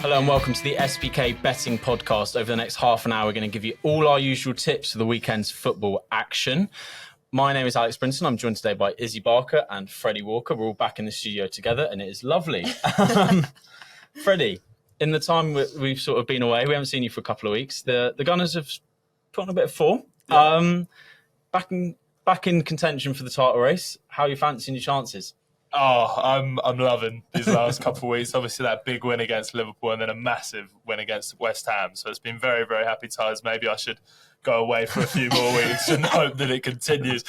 Hello and welcome to the SBK betting podcast. Over the next half an hour, we're going to give you all our usual tips for the weekend's football action. My name is Alex Brinton. I'm joined today by Issy Barker and Freddie Walker. We're all back in the studio together and it is lovely. Freddie, in the time we've sort of been away, we haven't seen you for a couple of weeks. The Gunners have put on a bit of form. Yeah. Back in contention for the title race. How are you fancying your chances? Oh, I'm loving these last couple of weeks. Obviously, that big win against Liverpool and then a massive win against West Ham. So it's been very, very happy times. Maybe I should go away for a few more weeks and hope that it continues.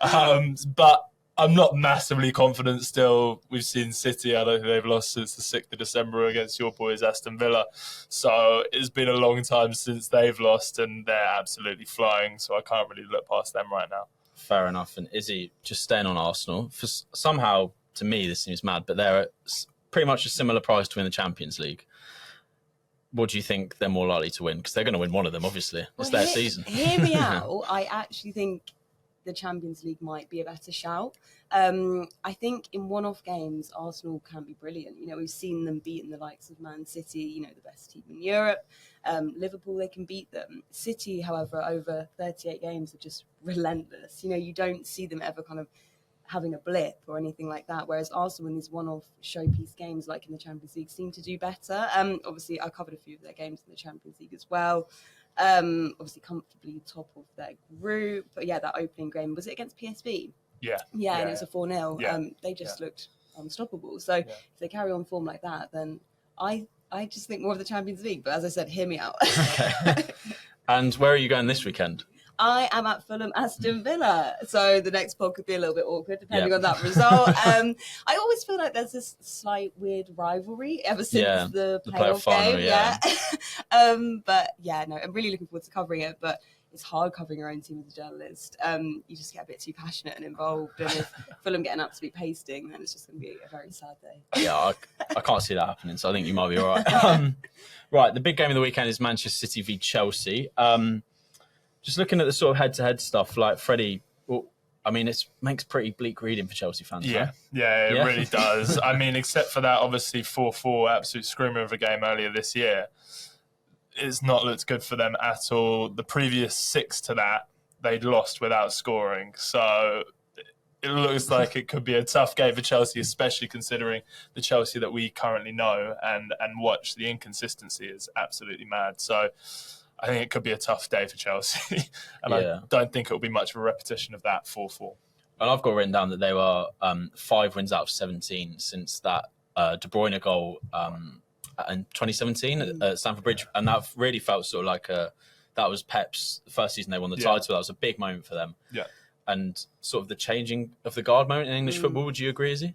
But I'm not massively confident still. We've seen City. I don't think they've lost since the 6th of December against your boys, Aston Villa. So it's been a long time since they've lost and they're absolutely flying. So I can't really look past them right now. Fair enough. And Issy, just staying on Arsenal, for somehow, to me, this seems mad, but they're pretty much a similar price to win the Champions League. What do you think they're more likely to win? Because they're going to win one of them, obviously. It's their season. Hear me out. I actually think the Champions League might be a better shout. I think in one-off games, Arsenal can be brilliant. You know, we've seen them beating the likes of Man City, you know, the best team in Europe. Liverpool, they can beat them. City, however, over 38 games are just relentless. You know, you don't see them ever kind of having a blip or anything like that, whereas Arsenal in these one-off showpiece games like in the Champions League seem to do better. Obviously, I covered a few of their games in the Champions League as well. Obviously, comfortably top of their group. But yeah, that opening game, was it against PSV? Yeah, and it was a 4-0. Yeah. They just looked unstoppable. So if they carry on form like that, then I just think more of the Champions League. But as I said, hear me out. Okay. And where are you going this weekend? I am at Fulham Aston Villa. So the next pod could be a little bit awkward depending on that result. I always feel like there's this slight weird rivalry ever since the playoff game. Yeah. But yeah, no, I'm really looking forward to covering it. But it's hard covering your own team as a journalist. You just get a bit too passionate and involved. And if Fulham get an absolute pasting, then it's just going to be a very sad day. Yeah, I can't see that happening. So I think you might be all right. Right, the big game of the weekend is Manchester City v Chelsea. Just looking at the sort of head-to-head stuff, like Freddie, well, I mean, it makes pretty bleak reading for Chelsea fans. Yeah, right? yeah, it really does. I mean, except for that, obviously, 4-4 absolute screamer of a game earlier this year. It's not looked good for them at all. The previous 6 to that, they'd lost without scoring. So it looks like it could be a tough game for Chelsea, especially considering the Chelsea that we currently know and watch. The inconsistency is absolutely mad. So I think it could be a tough day for Chelsea. And I don't think it will be much of a repetition of that 4-4. And I've got written down that they were 5 wins out of 17 since that De Bruyne goal in 2017 at Stamford Bridge. And that really felt sort of like that was Pep's first season they won the title. That was a big moment for them. Yeah. And sort of the changing of the guard moment in English football. Would you agree, Izzy?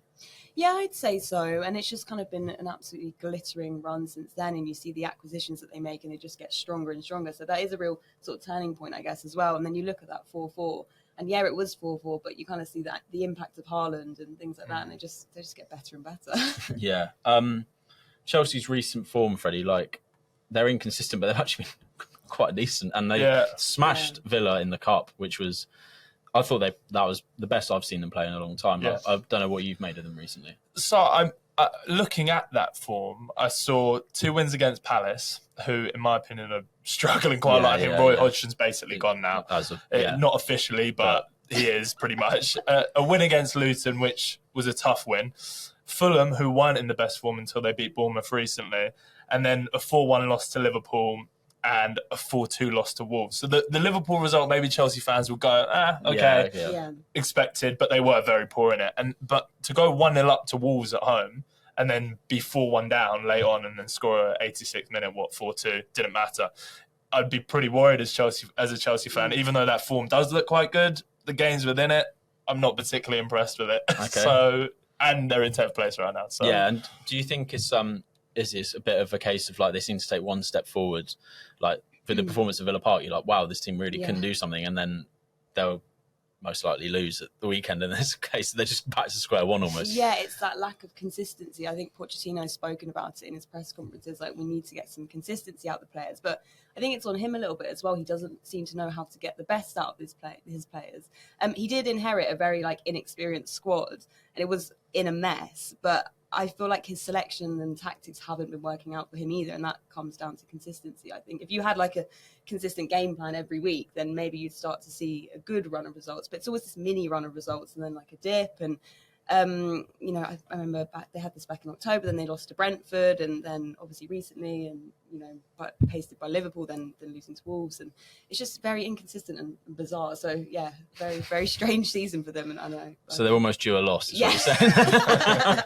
Yeah, I'd say so. And it's just kind of been an absolutely glittering run since then. And you see the acquisitions that they make and they just get stronger and stronger. So that is a real sort of turning point, I guess, as well. And then you look at that 4-4 and yeah, it was 4-4, but you kind of see that the impact of Haaland and things like that. And they just get better and better. Yeah. Chelsea's recent form, Freddie, like they're inconsistent, but they've actually been quite decent. And they smashed Villa in the cup, which was, I thought that was the best I've seen them play in a long time. Yes. I don't know what you've made of them recently. So I'm looking at that form. I saw 2 wins against Palace, who, in my opinion, are struggling quite a lot. I think Roy Hodgson's basically gone now. Not officially, but he is pretty much. A win against Luton, which was a tough win. Fulham, who weren't in the best form until they beat Bournemouth recently. And then a 4-1 loss to Liverpool and a 4-2 loss to Wolves. So the Liverpool result, maybe Chelsea fans will go, okay, expected, but they were very poor in it. But to go 1-0 up to Wolves at home and then be 4-1 down late on and then score an 86th minute, 4-2, didn't matter. I'd be pretty worried as a Chelsea fan, even though that form does look quite good. The games within it, I'm not particularly impressed with it. Okay. And they're in 10th place right now. So. Yeah, and do you think is this a bit of a case of like they seem to take one step forward, like for the performance of Villa Park, you're like, wow, this team really can do something, and then they'll most likely lose at the weekend. In this case, they're just back to square one almost. Yeah, it's that lack of consistency. I think Pochettino's spoken about it in his press conferences. Like, we need to get some consistency out of the players, but I think it's on him a little bit as well. He doesn't seem to know how to get the best out of his players. He did inherit a very inexperienced squad, and it was in a mess. But I feel like his selection and tactics haven't been working out for him either, and that comes down to consistency. I think if you had like a consistent game plan every week, then maybe you'd start to see a good run of results. But it's always this mini run of results and then like a dip. And I remember they had this back in October, then they lost to Brentford, and then obviously recently, and pasted by Liverpool, then losing to Wolves, and it's just very inconsistent and bizarre. So yeah, very very strange season for them. And I know. So they're almost due a loss. Is what you're saying.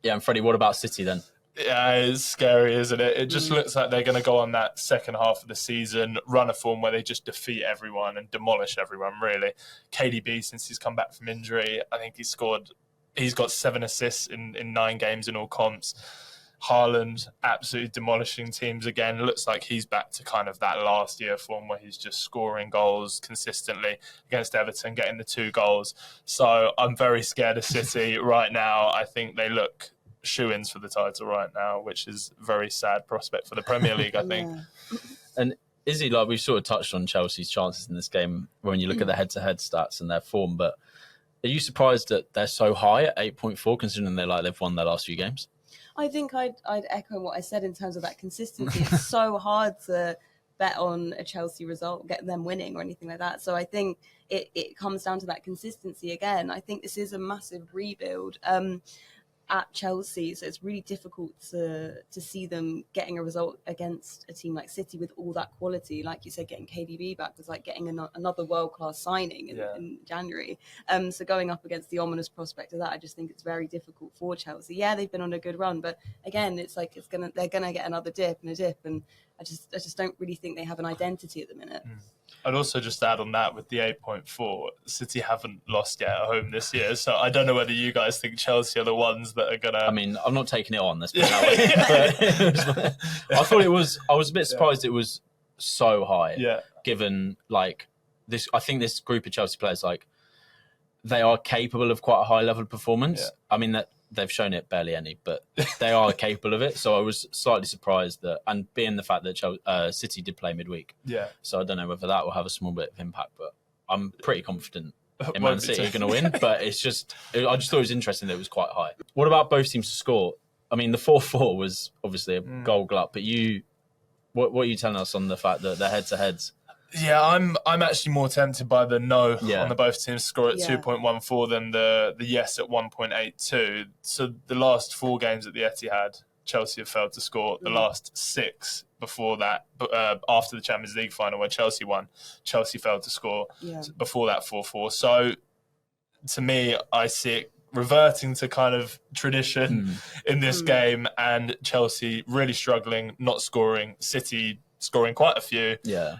Yeah, and Freddie, what about City then? Yeah, it's scary, isn't it? It just looks like they're going to go on that second half of the season, run a form where they just defeat everyone and demolish everyone, really. KDB, since he's come back from injury, I think he's got 7 assists in 9 games in all comps. Haaland, absolutely demolishing teams again. Looks like he's back to kind of that last year form where he's just scoring goals consistently against Everton, getting the 2 goals. So I'm very scared of City right now. I think they look shoo-ins for the title right now, which is a very sad prospect for the Premier League, I think. Yeah. And Issy, like we've sort of touched on Chelsea's chances in this game when you look at the head-to-head stats and their form, but are you surprised that they're so high at 8.4 considering they've won their last few games? I think I'd echo what I said in terms of that consistency. It's so hard to bet on a Chelsea result, get them winning or anything like that. So I think it comes down to that consistency again. I think this is a massive rebuild at Chelsea, so it's really difficult to see them getting a result against a team like City with all that quality. Like you said, getting KDB back was like getting another world-class signing in January. So going up against the ominous prospect of that, I just think it's very difficult for Chelsea. Yeah, they've been on a good run, but again, it's like they're gonna get another dip, and I just don't really think they have an identity at the minute. I'd also just add on that with the 8.4, City haven't lost yet at home this year, so I don't know whether you guys think Chelsea are the ones that are going to... I mean, I'm not taking it on, let's put it that way. I thought I was a bit surprised it was so high, given, like, this. I think this group of Chelsea players, like, they are capable of quite a high level of performance. Yeah. I mean, that they've shown it barely any, but they are capable of it. So I was slightly surprised that, and being the fact that City did play midweek. Yeah. So I don't know whether that will have a small bit of impact, but I'm pretty confident in Man City are going to win. But I just thought it was interesting that it was quite high. What about both teams to score? I mean, the 4-4 was obviously a goal glut, but what are you telling us on the fact that the head-to-heads? Yeah, I'm actually more tempted by the no on the both teams score at 2.14 than the yes at 1.82. So the last 4 games at the Etihad, Chelsea have failed to score. The last 6 before that, after the Champions League final where Chelsea won, Chelsea failed to score before that 4-4. So to me, I see it reverting to kind of tradition in this game, and Chelsea really struggling, not scoring, City scoring quite a few,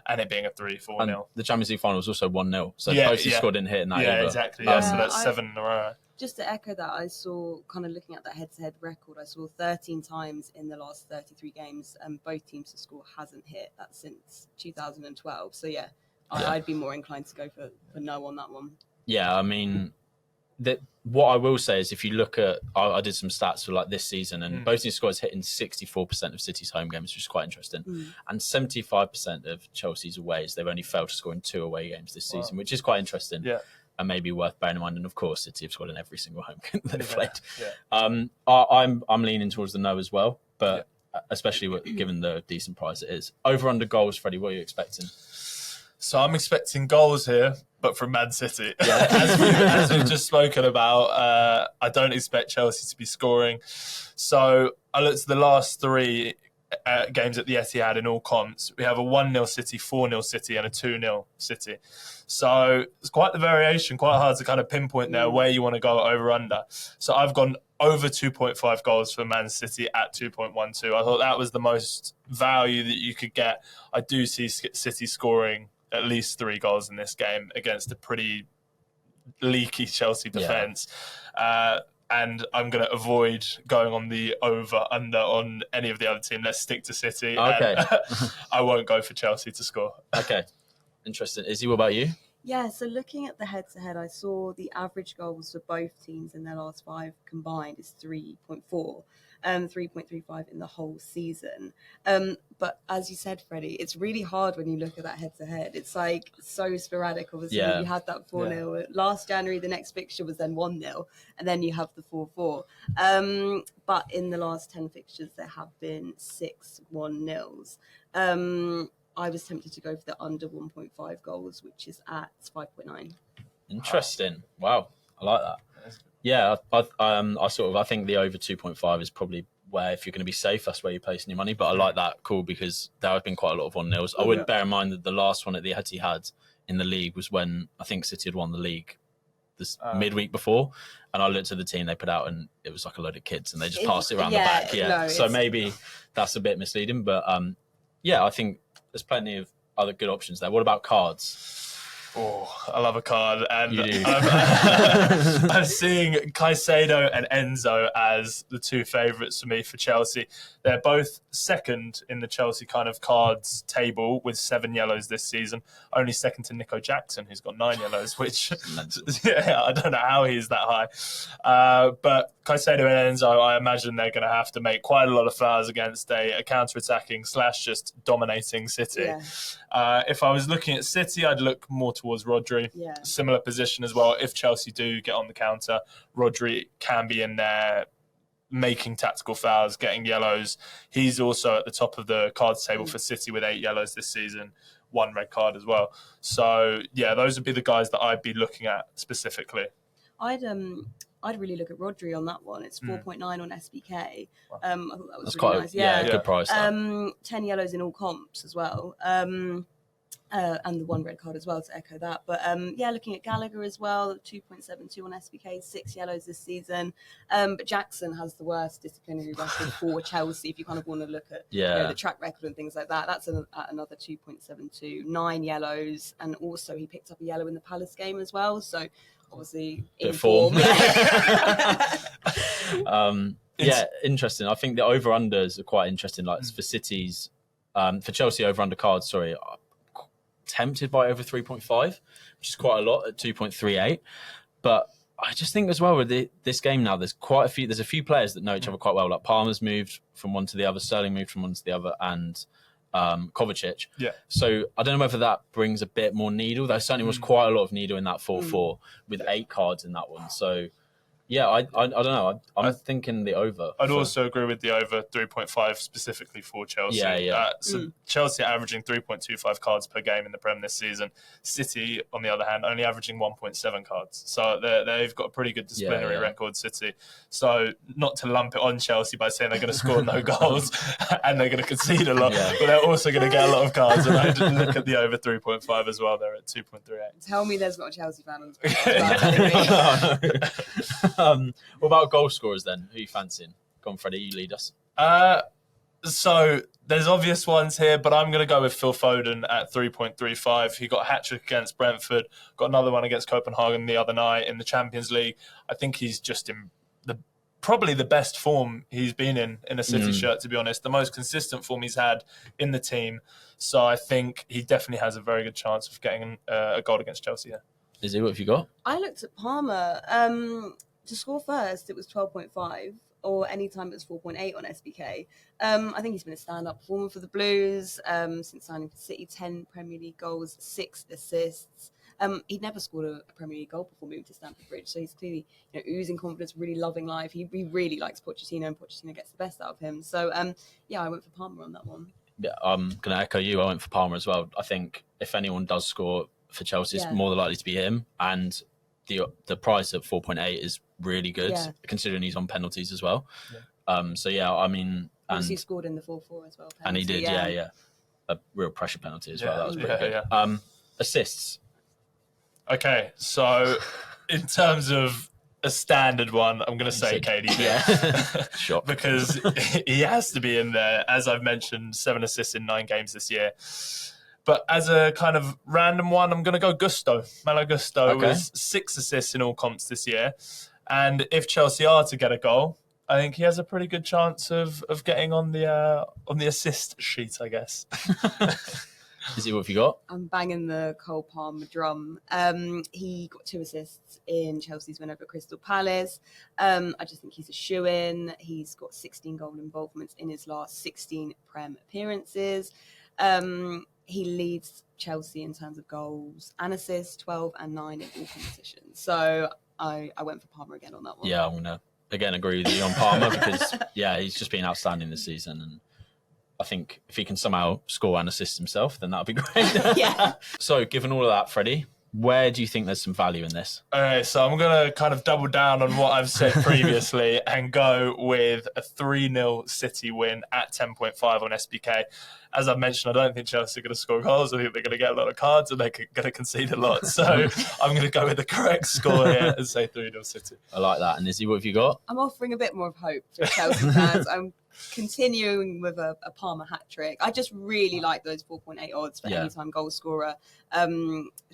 and it being a 3-4-0. The Champions League final was also 1-0, so both teams scored in hit in that either. Yeah, exactly. So that's 7 in a row. Just to echo that, I saw, kind of looking at that head-to-head record, I saw 13 times in the last 33 games, and both teams to score hasn't hit. That's since 2012. So I'd be more inclined to go for no on that one. Yeah, I mean, what I will say is if you look at, I did some stats for like this season, and both teams squads hitting 64% of City's home games, which is quite interesting, and 75% of Chelsea's aways. They've only failed to score in 2 away games this season, which is quite interesting. Yeah. And maybe worth bearing in mind. And of course, City have scored in every single home game they've played. Yeah. I'm leaning towards the no as well, but especially given the decent price it is. Over under goals, Freddie, what are you expecting? So I'm expecting goals here, but from Man City. Yeah. as we've just spoken about, I don't expect Chelsea to be scoring. So I looked at the last 3 games at the Etihad in all comps. We have a 1-0 City, 4-0 City, and a 2-0 City. So it's quite the variation, quite hard to kind of pinpoint there where you want to go over-under. So I've gone over 2.5 goals for Man City at 2.12. I thought that was the most value that you could get. I do see City scoring at least 3 goals in this game against a pretty leaky Chelsea defence. And I'm going to avoid going on the over-under on any of the other team. Let's stick to City. Okay. I won't go for Chelsea to score. Okay. Interesting. Issy, what about you? Yeah, so looking at the head-to-head, I saw the average goals for both teams in their last 5 combined is 3.4, 3.35 in the whole season. But as you said, Freddie, it's really hard when you look at that head-to-head. It's like so sporadic. Obviously, you had that 4-0. Last January, the next fixture was then 1-0, and then you have the 4-4. But in the last 10 fixtures, there have been 6 1-0s. I was tempted to go for the under 1.5 goals, which is at 5.9. Interesting. Wow, I like that. Yeah, I think the over 2.5 is probably where, if you're going to be safe, that's where you're placing your money. But I like that call because there have been quite a lot of 1-0s. I would bear in mind that the last one at the Etihad in the league was when I think City had won the league this midweek before, and I looked at the team they put out and it was like a load of kids and they just passed it around the back. So maybe that's a bit misleading, but I think there's plenty of other good options there. What about cards? Oh, I love a card. And You do. I'm seeing Caicedo and Enzo as the 2 favourites for me for Chelsea. They're both second in the Chelsea kind of cards table with 7 yellows this season. Only second to Nico Jackson, who's got 9 yellows, which I don't know how he's that high. But Caicedo and Enzo, I imagine they're going to have to make quite a lot of fouls against a counter-attacking / just dominating City. Yeah. If I was looking at City, I'd look more towards Rodri. Yeah. Similar position as well. If Chelsea do get on the counter, Rodri can be in there making tactical fouls, getting yellows. He's also at the top of the cards table for City with 8 yellows this season, 1 red card as well. So, yeah, those would be the guys that I'd be looking at specifically. I'd really look at Rodri on that one. It's 4.9 on SBK. Wow. I thought that was That's really quite nice. a good price. 10 yellows in all comps as well. And the 1 red card as well to echo that. But looking at Gallagher as well, 2.72 on SBK, 6 yellows this season. But Jackson has the worst disciplinary record for Chelsea. If you kind of want to look at the track record and things like that, that's at another 2.72, 9 yellows, and also he picked up a yellow in the Palace game as well. So obviously in form. Interesting. I think the over-unders are quite interesting. Like for City's, for Chelsea over-under cards, tempted by over 3.5, which is quite a lot at 2.38. But I just think as well with this game now, there's a few players that know each other quite well. Like Palmer's moved from one to the other, Sterling moved from one to the other, and Kovacic. Yeah. So I don't know whether that brings a bit more needle. There certainly was quite a lot of needle in that 4-4 with 8 cards in that one. So yeah, I don't know. I'm thinking the over. I'd also agree with the over 3.5 specifically for Chelsea. Chelsea are averaging 3.25 cards per game in the Prem this season. City, on the other hand, only averaging 1.7 cards. So they've got a pretty good disciplinary record, City. So not to lump it on Chelsea by saying they're going to score no goals and they're going to concede a lot, but they're also going to get a lot of cards. And I didn't look at the over 3.5 as well. They're at 2.38. Tell me there's not a Chelsea fan on what about goal scorers then? Who are you fancying? Go on, Freddie, you lead us. So there's obvious ones here, but I'm going to go with Phil Foden at 3.35. He got a hat-trick against Brentford, got another one against Copenhagen the other night in the Champions League. I think he's just in probably the best form he's been in a City shirt, to be honest. The most consistent form he's had in the team. So I think he definitely has a very good chance of getting a goal against Chelsea here. Izzy, what have you got? I looked at Palmer. To score first, it was 12.5, or anytime it was 4.8 on SBK. I think he's been a stand-up performer for the Blues since signing for City. 10 Premier League goals, 6 assists. He'd never scored a Premier League goal before moving to Stamford Bridge, so he's clearly oozing confidence, really loving life. He really likes Pochettino, and Pochettino gets the best out of him. So, I went for Palmer on that one. Yeah, I'm going to echo you. I went for Palmer as well. I think if anyone does score for Chelsea, it's more than likely to be him. And the price at 4.8 is really good, considering he's on penalties as well. I mean... And he scored in the 4-4 as well. Penalty, and he did, a real pressure penalty as well. That was pretty good. Yeah. Assists. Okay, so in terms of a standard one, I'm going to say KDB. Sure. Because he has to be in there. As I've mentioned, 7 assists in 9 games this year. But as a kind of random one, I'm going to go Gusto. Malo Gusto with 6 assists in all comps this year. And if Chelsea are to get a goal, I think he has a pretty good chance of getting on the assist sheet, I guess. Izzy, what have you got? I'm banging the Cole Palmer drum. He got 2 assists in Chelsea's win over Crystal Palace. I just think he's a shoo-in. He's got 16 goal involvements in his last 16 Prem appearances. He leads Chelsea in terms of goals and assists, 12 and 9 in all competitions. So I went for Palmer again on that one. Yeah, I'm going to, again, agree with you on Palmer because, he's just been outstanding this season. And I think if he can somehow score and assist himself, then that would be great. Yeah. So, given all of that, Freddie, where do you think there's some value in this? All right, so I'm going to kind of double down on what I've said previously and go with a 3-0 City win at 10.5 on SBK. As I mentioned, I don't think Chelsea are going to score goals. I think they're going to get a lot of cards and they're going to concede a lot. So I'm going to go with the correct score here and say 3-0 City. I like that. And Izzy, what have you got? I'm offering a bit more of hope for Chelsea fans. I'm continuing with a Palmer hat-trick. I just really like those 4.8 odds for anytime goal scorer.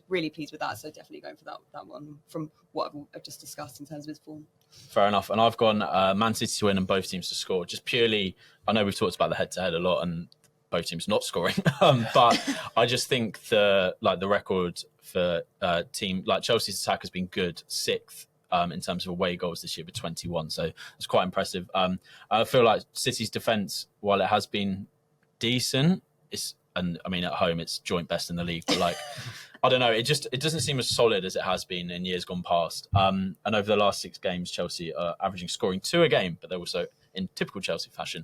Really pleased with that, so definitely going for that one from what I've just discussed in terms of his form. Fair enough. And I've gone Man City to win and both teams to score. Just purely, I know we've talked about the head-to-head a lot and both teams not scoring, but I just think the record for team like Chelsea's attack has been good, 6th in terms of away goals this year with 21, so it's quite impressive. I feel like City's defence, while it has been decent, at home it's joint best in the league, but I don't know, it doesn't seem as solid as it has been in years gone past. And over the last 6 games, Chelsea are averaging scoring 2 a game, but they're also, in typical Chelsea fashion,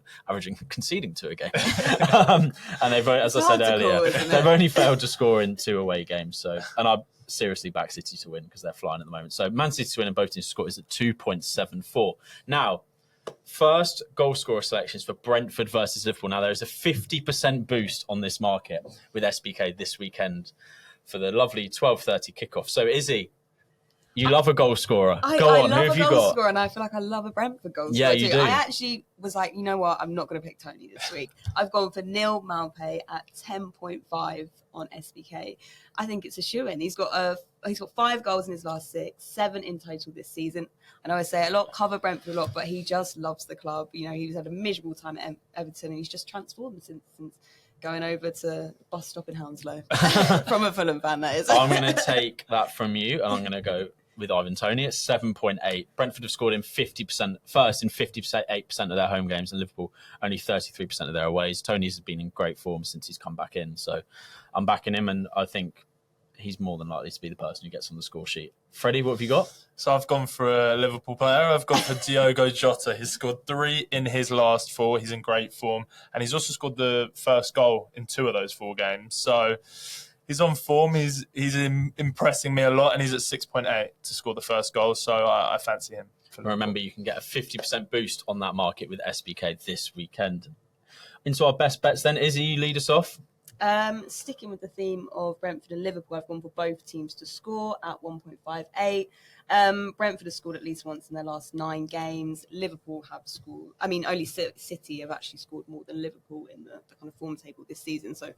conceding 2 a game. And they've, as I said earlier, they've only failed to score in 2 away games. So, and I seriously back City to win because they're flying at the moment. So Man City to win and both teams to score is at 2.74. Now, first goal scorer selections for Brentford versus Liverpool. Now, there is a 50% boost on this market with SBK this weekend for the lovely 12:30 kickoff. So, Izzy, you love a goal scorer. Go on, who have you got? I love a goal scorer, and I feel like I love a Brentford goal scorer. Yeah, you do. I actually was like, you know what? I'm not going to pick Tony this week. I've gone for Neil Maupay at 10.5 on SBK. I think it's a shoo-in. He's got 5 goals in his last 6, 7 in total this season. I know I say a lot, cover Brentford a lot, but he just loves the club. You know, he's had a miserable time at Everton, and he's just transformed since going over to bus stop in Hounslow from a Fulham fan, that is. I'm going to take that from you, and I'm going to go with Ivan Toney at 7.8. Brentford have scored in 58% of their home games, and Liverpool only 33% of their aways. Toney's been in great form since he's come back in, so I'm backing him, and I think he's more than likely to be the person who gets on the score sheet. Freddie, what have you got? So I've gone for a Liverpool player. I've gone for Diogo Jota. He's scored 3 in his last 4. He's in great form. And he's also scored the first goal in 2 of those 4 games. So he's on form. He's impressing me a lot. And he's at 6.8 to score the first goal. So I fancy him. Remember, you can get a 50% boost on that market with SBK this weekend. Into our best bets then. Izzy, you lead us off. Sticking with the theme of Brentford and Liverpool, I've gone for both teams to score at 1.58. Brentford have scored at least once in their last 9 games. Liverpool have scored, only City have actually scored more than Liverpool in the kind of form table this season. So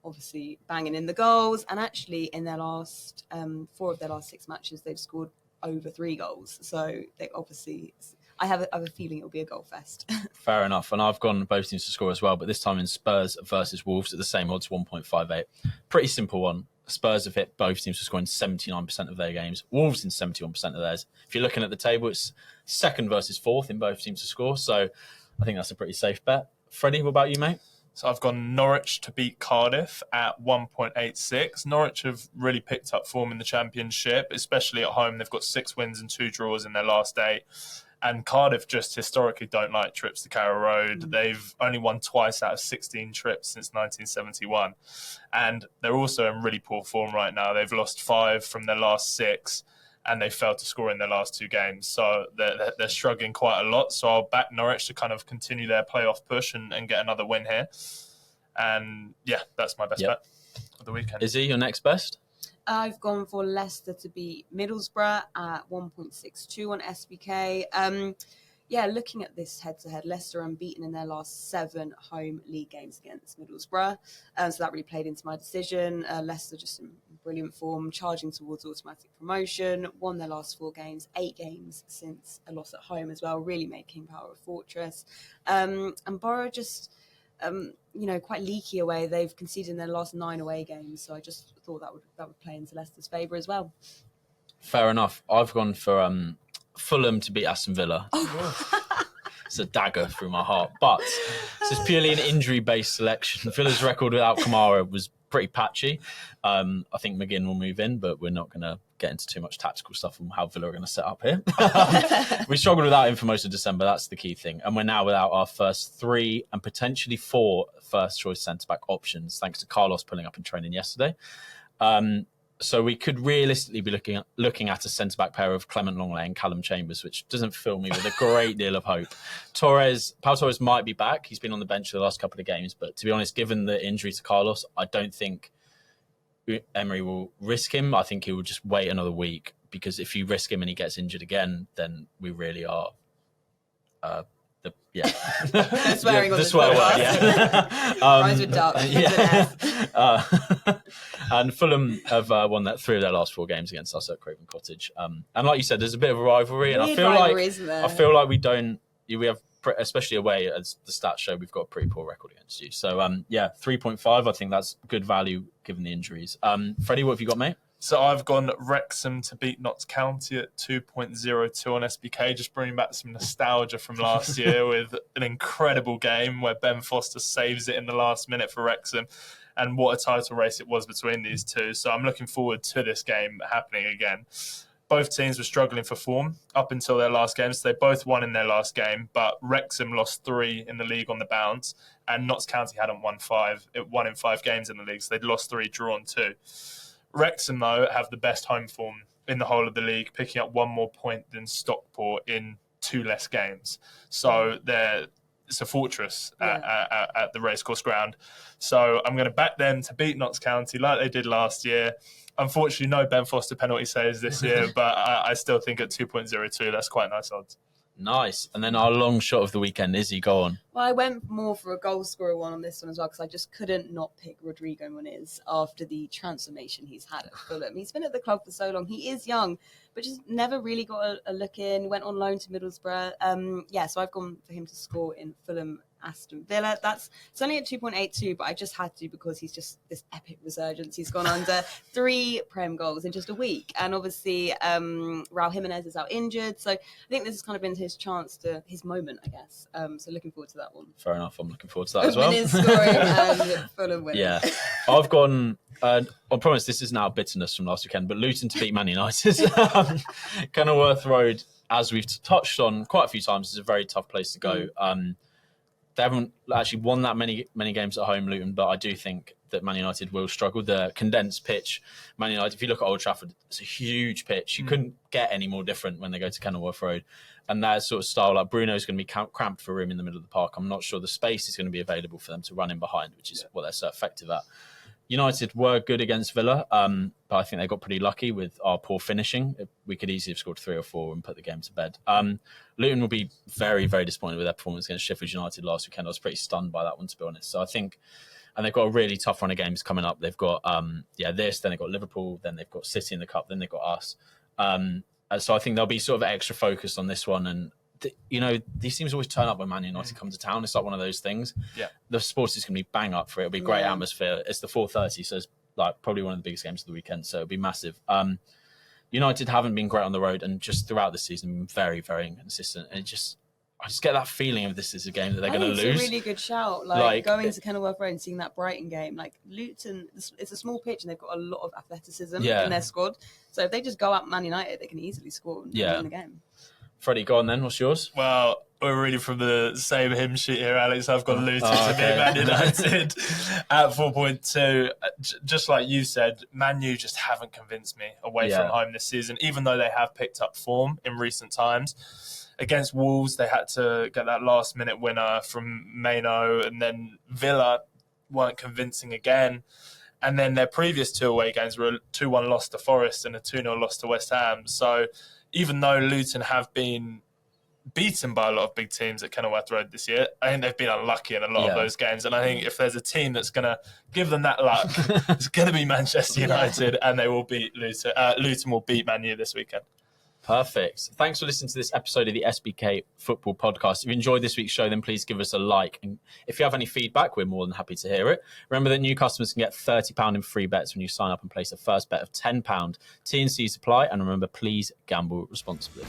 obviously banging in the goals. And actually in their last 4 of their last 6 matches, they've scored over 3 goals. So they obviously... I have a feeling it'll be a goal fest. Fair enough. And I've gone both teams to score as well, but this time in Spurs versus Wolves at the same odds, 1.58. Pretty simple one. Spurs have hit both teams to score in 79% of their games. Wolves in 71% of theirs. If you're looking at the table, it's 2nd versus 4th in both teams to score. So I think that's a pretty safe bet. Freddie, what about you, mate? So I've gone Norwich to beat Cardiff at 1.86. Norwich have really picked up form in the Championship, especially at home. They've got 6 wins and 2 draws in their last 8. And Cardiff just historically don't like trips to Carrow Road. They've only won twice out of 16 trips since 1971. And they're also in really poor form right now. They've lost 5 from their last 6, and they failed to score in their last 2 games. So they're struggling quite a lot. So I'll back Norwich to kind of continue their playoff push and get another win here. And yeah, that's my best bet of the weekend. Izzy, your next best? I've gone for Leicester to beat Middlesbrough at 1.62 on SBK. Looking at this head-to-head, Leicester unbeaten in their last 7 home league games against Middlesbrough. So that really played into my decision. Leicester just in brilliant form, charging towards automatic promotion, won their last 4 games, 8 games since a loss at home as well, really made King Power a fortress. And Borough just... quite leaky away. They've conceded in their last 9 away games, so I just thought that would play into Leicester's favour as well. Fair enough. I've gone for Fulham to beat Aston Villa. It's a dagger through my heart. But this is purely an injury-based selection. Villa's record without Kamara was pretty patchy. I think McGinn will move in, but we're not going to get into too much tactical stuff on how Villa are going to set up here. We struggled without him for most of December. That's the key thing. And we're now without our first 3 and potentially 4 first-choice centre-back options, thanks to Carlos pulling up in training yesterday. So we could realistically be looking at a centre-back pair of Clement Longley and Callum Chambers, which doesn't fill me with a great deal of hope. Pau Torres might be back. He's been on the bench for the last couple of games. But to be honest, given the injury to Carlos, I don't think Emery will risk him. I think he will just wait another week, because if you risk him and he gets injured again, then we really are... swearing on the swear word, yeah. Rise with duck. And Fulham have won 3 of their last 4 games against us at Craven Cottage. And like you said, there's a bit of a rivalry, and I feel like we have, especially away, as the stats show, we've got a pretty poor record against you. So 3.5. I think that's good value given the injuries. Freddie, what have you got, mate? So I've gone Wrexham to beat Notts County at 2.02 on SBK, just bringing back some nostalgia from last year with an incredible game where Ben Foster saves it in the last minute for Wrexham. And what a title race it was between these two. So I'm looking forward to this game happening again. Both teams were struggling for form up until their last game. So they both won in their last game, but Wrexham lost 3 in the league on the bounce, and Notts County hadn't won 5. It won in 5 games in the league, so they'd lost 3, drawn 2. Wrexham, though, have the best home form in the whole of the league, picking up 1 more point than Stockport in 2 less games. So it's a fortress at the racecourse ground. So I'm going to back them to beat Notts County like they did last year. Unfortunately, no Ben Foster penalty saves this year, but I still think at 2.02, that's quite nice odds. Nice. And then our long shot of the weekend, Issy, go on. Well, I went more for a goal scorer one on this one as well, because I just couldn't not pick Rodrigo Muniz after the transformation he's had at Fulham. He's been at the club for so long. He is young, but just never really got a look in. Went on loan to Middlesbrough. So I've gone for him to score in Fulham Aston Villa. It's only at 2.82, but I just had to, because he's just this epic resurgence. He's gone under 3 Prem goals in just a week, and obviously Raul Jimenez is out injured, so I think this has kind of been his chance to his moment, I guess. So looking forward to that one. Fair enough. I'm looking forward to that as well. Muniz scoring and Fulham winning. Yeah, I've gone. I promise this is now bitterness from last weekend, but Luton to beat Man United. Kenilworth Road, as we've touched on quite a few times, is a very tough place to go. They haven't actually won that many games at home, Luton, but I do think that Man United will struggle. The condensed pitch, Man United, if you look at Old Trafford, it's a huge pitch. You couldn't get any more different when they go to Kenilworth Road. And that sort of style, like Bruno's going to be cramped for room in the middle of the park. I'm not sure the space is going to be available for them to run in behind, which is what they're so effective at. United were good against Villa, but I think they got pretty lucky with our poor finishing. We could easily have scored 3 or 4 and put the game to bed. Luton will be very, very disappointed with their performance against Sheffield United last weekend. I was pretty stunned by that one, to be honest. So I think, and they've got a really tough run of games coming up. They've got this, then they've got Liverpool, then they've got City in the Cup, then they've got us. So I think they'll be sort of extra focused on this one. And these teams always turn up when Man United come to town. It's like one of those things. Yeah, the sports is going to be bang up for it. It'll be a great atmosphere. It's the 4:30, so it's like probably one of the biggest games of the weekend. So it'll be massive. United haven't been great on the road, and just throughout the season, been very, very inconsistent. And I just get that feeling of this is a game that they're going to lose. It's a really good shout. Like going to Kenilworth Road and seeing that Brighton game. Like Luton, it's a small pitch and they've got a lot of athleticism in their squad. So if they just go at Man United, they can easily score and win the game. Freddie, go on then. What's yours? Well, we're reading from the same hymn sheet here, Alex. I've got Luton to beat Man United at 4.2. Just like you said, Man U just haven't convinced me away from home this season, even though they have picked up form in recent times. Against Wolves, they had to get that last-minute winner from Maino, and then Villa weren't convincing again. And then their previous 2 away games were a 2-1 loss to Forest and a 2-0 loss to West Ham. So even though Luton have been beaten by a lot of big teams at Kenilworth Road this year, I think they've been unlucky in a lot of those games. And I think if there's a team that's going to give them that luck, it's going to be Manchester United, and they will beat Luton. Luton will beat Man U this weekend. Perfect. Thanks for listening to this episode of the SBK Football Podcast. If you enjoyed this week's show, then please give us a like. And if you have any feedback, we're more than happy to hear it. Remember that new customers can get £30 in free bets when you sign up and place a first bet of £10. T&Cs apply. And remember, please gamble responsibly.